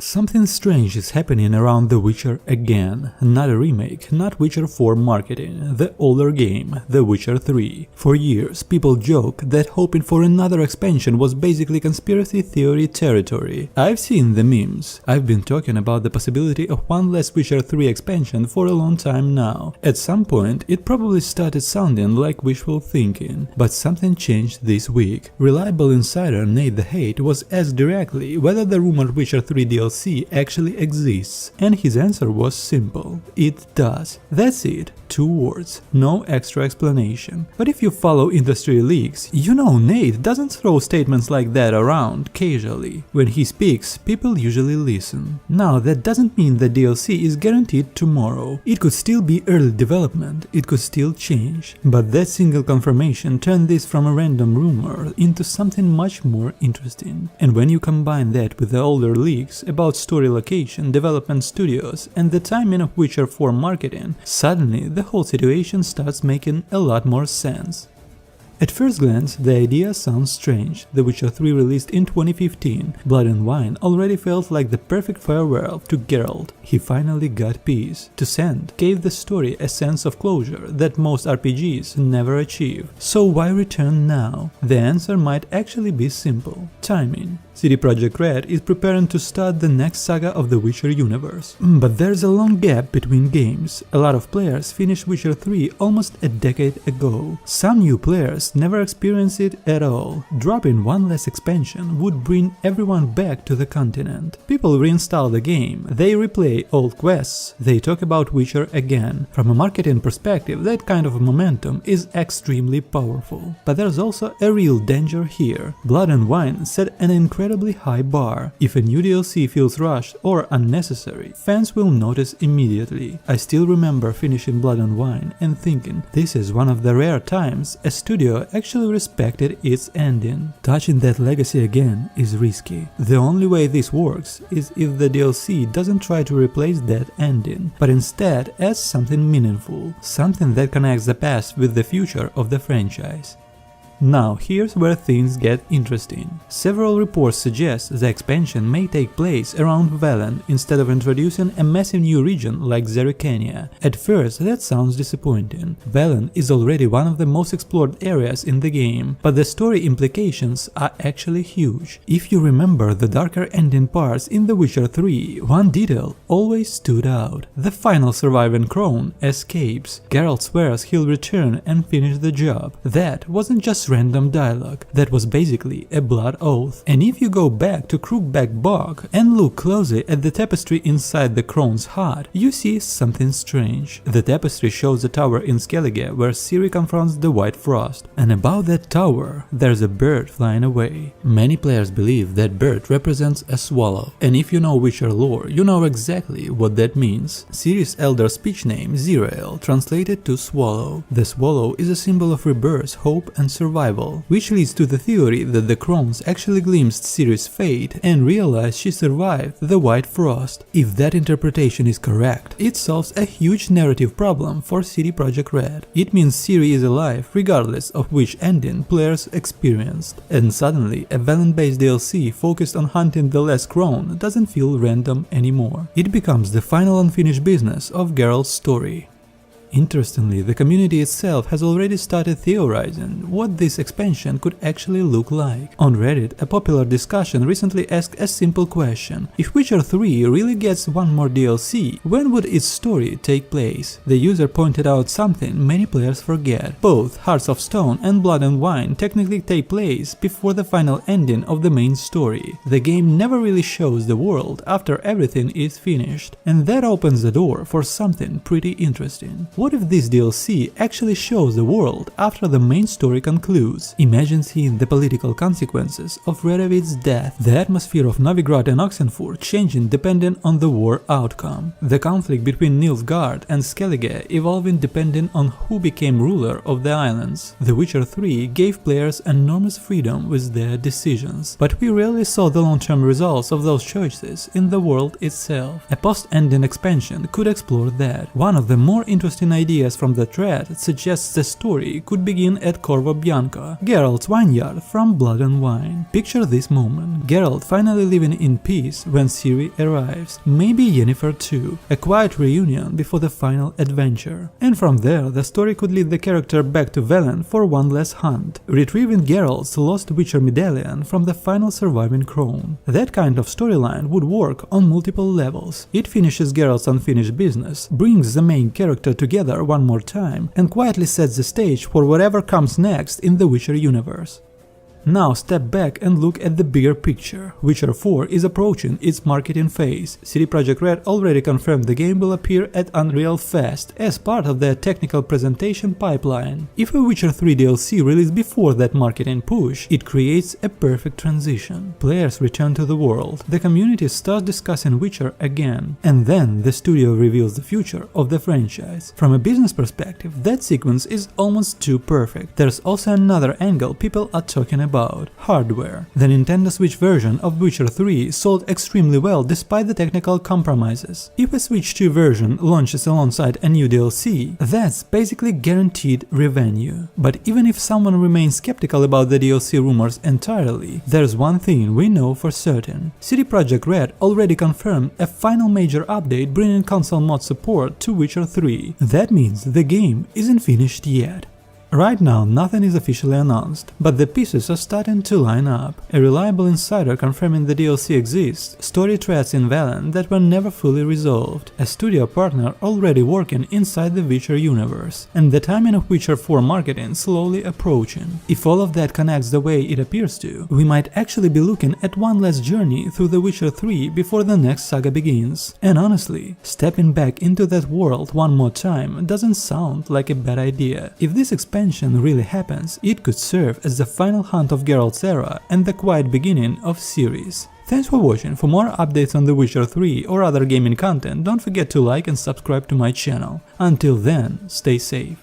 Something strange is happening around The Witcher again. Not a remake, not Witcher 4 marketing, the older game, The Witcher 3. For years, people joke that hoping for another expansion was basically conspiracy theory territory. I've seen the memes. I've been talking about the possibility of one less Witcher 3 expansion for a long time now. At some point, it probably started sounding like wishful thinking, but something changed this week. Reliable insider Nate the Hate was asked directly whether the rumored Witcher 3 DLC actually exists, and his answer was simple: it does. That's it. 2 words, no extra explanation. But if you follow industry leaks, you know Nate doesn't throw statements like that around casually. When he speaks, people usually listen. Now, that doesn't mean the DLC is guaranteed tomorrow. It could still be early development, it could still change. But that single confirmation turned this from a random rumor into something much more interesting. And when you combine that with the older leaks about story location, development studios, and the timing of Witcher 4 marketing, suddenly the whole situation starts making a lot more sense. At first glance, the idea sounds strange. The Witcher 3 released in 2015. Blood and Wine already felt like the perfect farewell to Geralt. He finally got peace. To Send gave the story a sense of closure that most RPGs never achieve. So why return now? The answer might actually be simple: timing. CD Projekt Red is preparing to start the next saga of the Witcher universe. But there's a long gap between games. A lot of players finished Witcher 3 almost a decade ago. Some new players never experienced it at all. Dropping one less expansion would bring everyone back to the continent. People reinstall the game, they replay old quests, they talk about Witcher again. From a marketing perspective, that kind of momentum is extremely powerful. But there's also a real danger here. Blood and Wine set an incredibly high bar. If a new DLC feels rushed or unnecessary, fans will notice immediately. I still remember finishing Blood and Wine and thinking, this is one of the rare times a studio actually respected its ending. Touching that legacy again is risky. The only way this works is if the DLC doesn't try to replace that ending, but instead adds something meaningful, something that connects the past with the future of the franchise. Now, here's where things get interesting. Several reports suggest the expansion may take place around Velen instead of introducing a massive new region like Zerrikania. At first, that sounds disappointing. Velen is already one of the most explored areas in the game, but the story implications are actually huge. If you remember the darker ending parts in The Witcher 3, one detail always stood out. The final surviving crone escapes. Geralt swears he'll return and finish the job. That wasn't just random dialogue, that was basically a blood oath. And if you go back to Crookback Bog and look closely at the tapestry inside the crone's heart, you see something strange. The tapestry shows a tower in Skellige where Ciri confronts the White Frost, and above that tower there's a bird flying away. Many players believe that bird represents a swallow, and if you know Witcher lore, you know exactly what that means. Ciri's elder speech name, Zirael, translated to swallow. The swallow is a symbol of rebirth, hope and survival, which leads to the theory that the crones actually glimpsed Ciri's fate and realized she survived the White Frost. If that interpretation is correct, it solves a huge narrative problem for CD Projekt Red. It means Ciri is alive regardless of which ending players experienced. And suddenly, a Velen-based DLC focused on hunting the last crone doesn't feel random anymore. It becomes the final unfinished business of Geralt's story. Interestingly, the community itself has already started theorizing what this expansion could actually look like. On Reddit, a popular discussion recently asked a simple question: if Witcher 3 really gets one more DLC, when would its story take place? The user pointed out something many players forget. Both Hearts of Stone and Blood and Wine technically take place before the final ending of the main story. The game never really shows the world after everything is finished, and that opens the door for something pretty interesting. What if this DLC actually shows the world after the main story concludes? Imagine seeing the political consequences of Radovid's death, the atmosphere of Novigrad and Oxenfurt changing depending on the war outcome, the conflict between Nilfgaard and Skellige evolving depending on who became ruler of the islands. The Witcher 3 gave players enormous freedom with their decisions, but we rarely saw the long-term results of those choices in the world itself. A post-ending expansion could explore that. One of the more interesting inspiration ideas from the thread suggests the story could begin at Corvo Bianco, Geralt's vineyard from Blood and Wine. Picture this moment, Geralt finally living in peace when Ciri arrives, maybe Yennefer too, a quiet reunion before the final adventure. And from there, the story could lead the character back to Velen for one last hunt, retrieving Geralt's lost Witcher medallion from the final surviving crone. That kind of storyline would work on multiple levels. It finishes Geralt's unfinished business, brings the main character together one more time, and quietly sets the stage for whatever comes next in the Witcher universe. Now step back and look at the bigger picture. Witcher 4 is approaching its marketing phase. CD Projekt Red already confirmed the game will appear at Unreal Fest as part of their technical presentation pipeline. If a Witcher 3 DLC released before that marketing push, it creates a perfect transition. Players return to the world, the community starts discussing Witcher again, and then the studio reveals the future of the franchise. From a business perspective, that sequence is almost too perfect. There's also another angle people are talking about. Hardware. The Nintendo Switch version of Witcher 3 sold extremely well despite the technical compromises. If a Switch 2 version launches alongside a new DLC, that's basically guaranteed revenue. But even if someone remains skeptical about the DLC rumors entirely, there's one thing we know for certain. CD Projekt Red already confirmed a final major update bringing console mod support to Witcher 3. That means the game isn't finished yet. Right now, nothing is officially announced, but the pieces are starting to line up. A reliable insider confirming the DLC exists, story threads in Velen that were never fully resolved, a studio partner already working inside the Witcher universe, and the timing of Witcher 4 marketing slowly approaching. If all of that connects the way it appears to, we might actually be looking at one last journey through the Witcher 3 before the next saga begins. And honestly, stepping back into that world one more time doesn't sound like a bad idea. If this expansion really happens, it could serve as the final hunt of Geralt's era and the quiet beginning of Ciri's. Thanks for watching. For more updates on The Witcher 3 or other gaming content, don't forget to like and subscribe to my channel. Until then, stay safe.